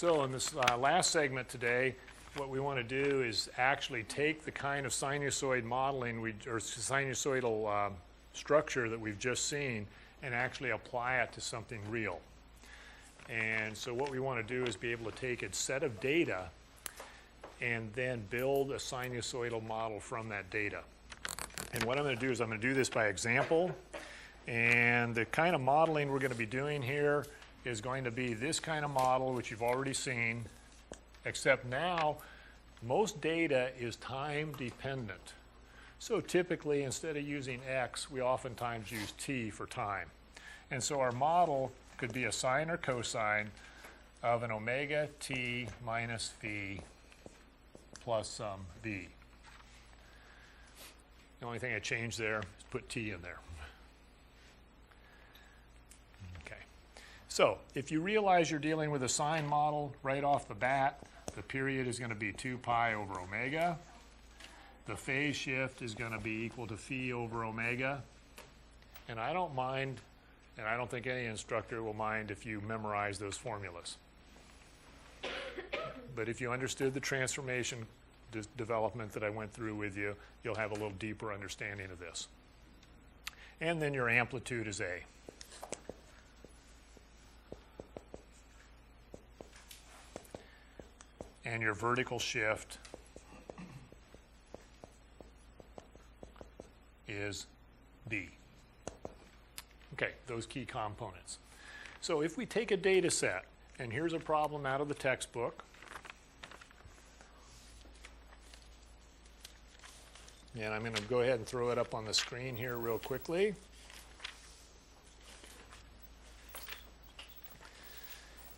So in this last segment today, what we want to do is actually take the kind of sinusoid modeling or sinusoidal structure that we've just seen and actually apply it to something real. And so what we want to do is be able to take a set of data and then build a sinusoidal model from that data. And what I'm going to do is I'm going to do this by example. And the kind of modeling we're going to be doing here is going to be this kind of model, which you've already seen, except now most data is time dependent. So typically, instead of using x, we oftentimes use t for time. And so our model could be a sine or cosine of an omega t minus phi plus some v. The only thing I changed there is put t in there. Okay. So if you realize you're dealing with a sine model right off the bat, the period is going to be 2 pi over omega. The phase shift is going to be equal to phi over omega. And I don't mind, and I don't think any instructor will mind if you memorize those formulas. But if you understood the transformation development that I went through with you, you'll have a little deeper understanding of this. And then your amplitude is A. And your vertical shift is B. Okay, those key components. So if we take a data set, and here's a problem out of the textbook, and I'm going to go ahead and throw it up on the screen here real quickly.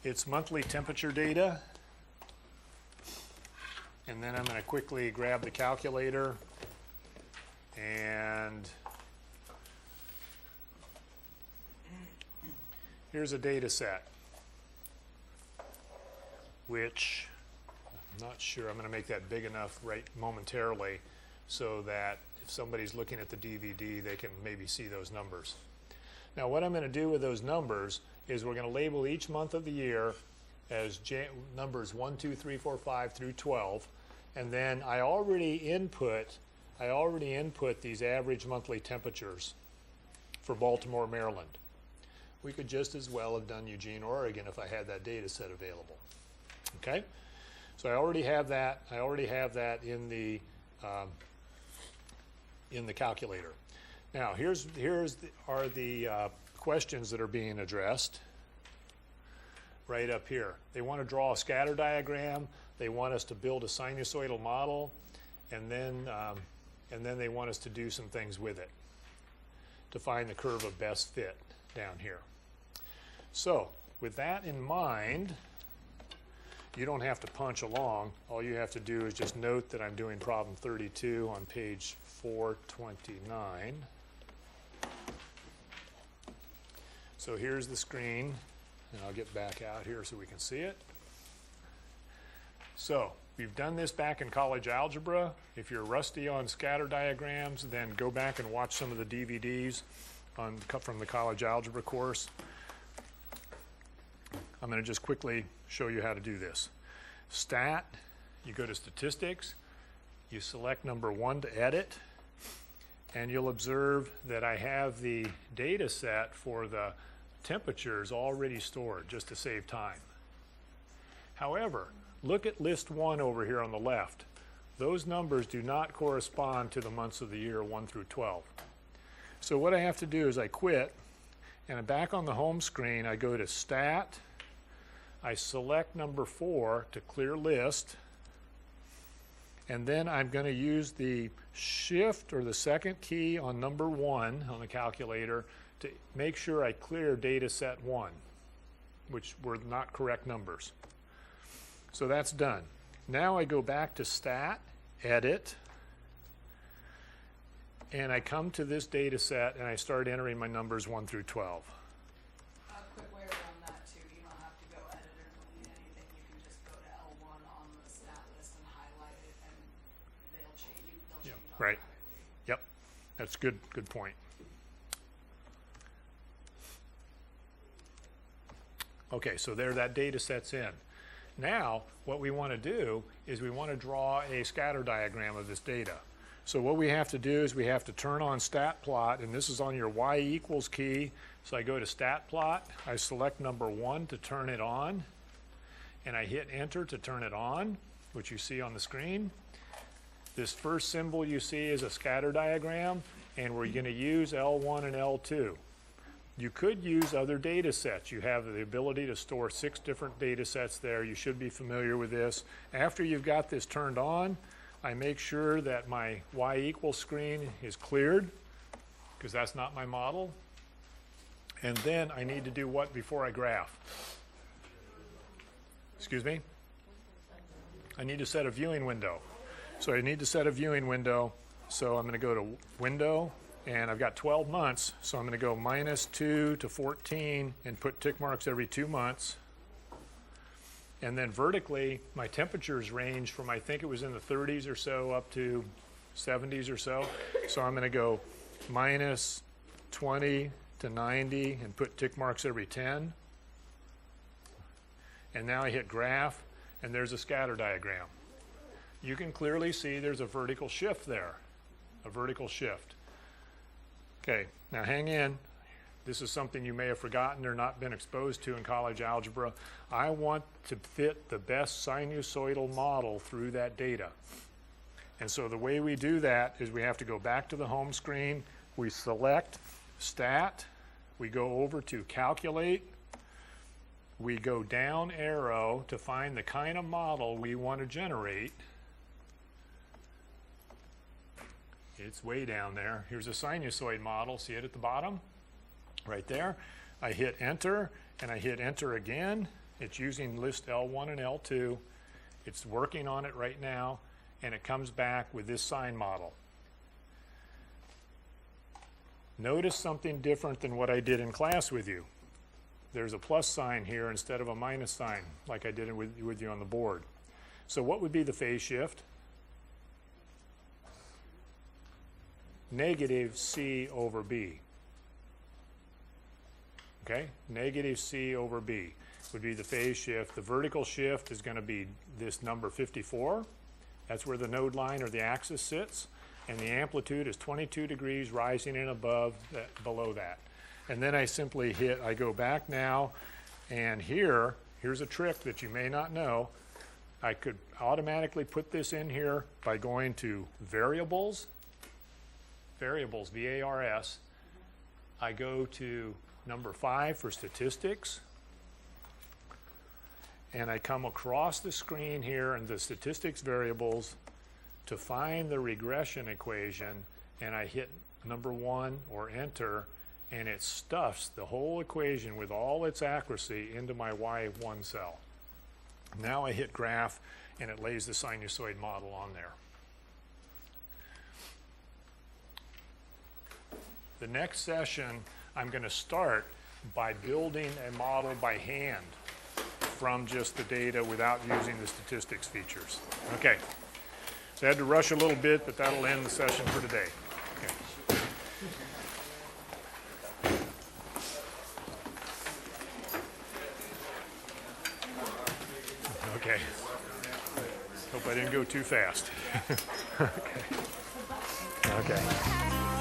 It's monthly temperature data. And then I'm going to quickly grab the calculator and here's a data set, which I'm not sure I'm going to make that big enough right momentarily so that if somebody's looking at the DVD, they can maybe see those numbers. Now what I'm going to do with those numbers is we're going to label each month of the year as numbers 1, 2, 3, 4, 5 through 12, and then I already input these average monthly temperatures for Baltimore, Maryland. We could just as well have done Eugene, Oregon if I had that data set available. Okay, so I already have that. I already have that in the calculator. Now are the questions that are being addressed. Right up here. They want to draw a scatter diagram. They want us to build a sinusoidal model, and then they want us to do some things with it to find the curve of best fit down here. So with that in mind, you don't have to punch along. All you have to do is just note that I'm doing problem 32 on page 429. So here's the screen. And I'll get back out here so we can see it. So we've done this back in college algebra. If you're rusty on scatter diagrams, then go back and watch some of the DVDs from the college algebra course. I'm going to just quickly show you how to do this. Stat, you go to statistics, you select number 1 to edit, and you'll observe that I have the data set for the temperatures already stored just to save time. However, look at list 1 over here on the left. Those numbers do not correspond to the months of the year 1 through 12. So what I have to do is I quit, and back on the home screen I go to Stat, I select number 4 to clear list, and then I'm going to use the shift or the second key on number 1 on the calculator to make sure I clear data set 1, which were not correct numbers. So that's done. Now I go back to Stat, Edit, and I come to this data set and I start entering my numbers 1 through 12. A quick way around that too, you don't have to go edit or delete anything. You can just go to L1 on the stat list and highlight it, and they'll change automatically. Right. Yep. That's good point. Okay, so there that data set's in. Now, what we want to do is we want to draw a scatter diagram of this data. So what we have to do is we have to turn on stat plot, and this is on your y equals key. So I go to stat plot, I select number 1 to turn it on, and I hit enter to turn it on, which you see on the screen. This first symbol you see is a scatter diagram, and we're going to use L1 and L2. You could use other data sets. You have the ability to store 6 different data sets there. You should be familiar with this. After you've got this turned on, I make sure that my y equals screen is cleared, because that's not my model. And then I need to do what before I graph? Excuse me? I need to set a viewing window. So I need to set a viewing window. So I'm going to go to Window, and I've got 12 months. So I'm going to go -2 to 14 and put tick marks every 2 months. And then vertically, my temperatures range from, I think it was in the 30s or so, up to 70s or so. So I'm going to go -20 to 90 and put tick marks every 10. And now I hit graph, and there's a scatter diagram. You can clearly see there's a vertical shift there, a vertical shift. Okay, now hang in. This is something you may have forgotten or not been exposed to in college algebra. I want to fit the best sinusoidal model through that data. And so the way we do that is we have to go back to the home screen. We select Stat. We go over to Calculate. We go down arrow to find the kind of model we want to generate. It's way down there. Here's a sinusoid model. See it at the bottom? Right there. I hit enter, and I hit enter again. It's using list L1 and L2. It's working on it right now, and it comes back with this sine model. Notice something different than what I did in class with you. There's a plus sign here instead of a minus sign, like I did it with you on the board. So what would be the phase shift? Negative C over B. Okay, negative C over B would be the phase shift. The vertical shift is going to be this number 54. That's where the node line or the axis sits. And the amplitude is 22 degrees rising and above that, below that. And then I simply hit, I go back now, and here's a trick that you may not know. I could automatically put this in here by going to Variables, V-A-R-S. I go to number 5 for Statistics, and I come across the screen here in the Statistics variables to find the regression equation, and I hit number 1 or enter, and it stuffs the whole equation with all its accuracy into my Y1 cell. Now I hit graph, and it lays the sinusoid model on there. The next session, I'm going to start by building a model by hand from just the data without using the statistics features. Okay. So I had to rush a little bit, but that'll end the session for today. Okay. Hope I didn't go too fast. Okay.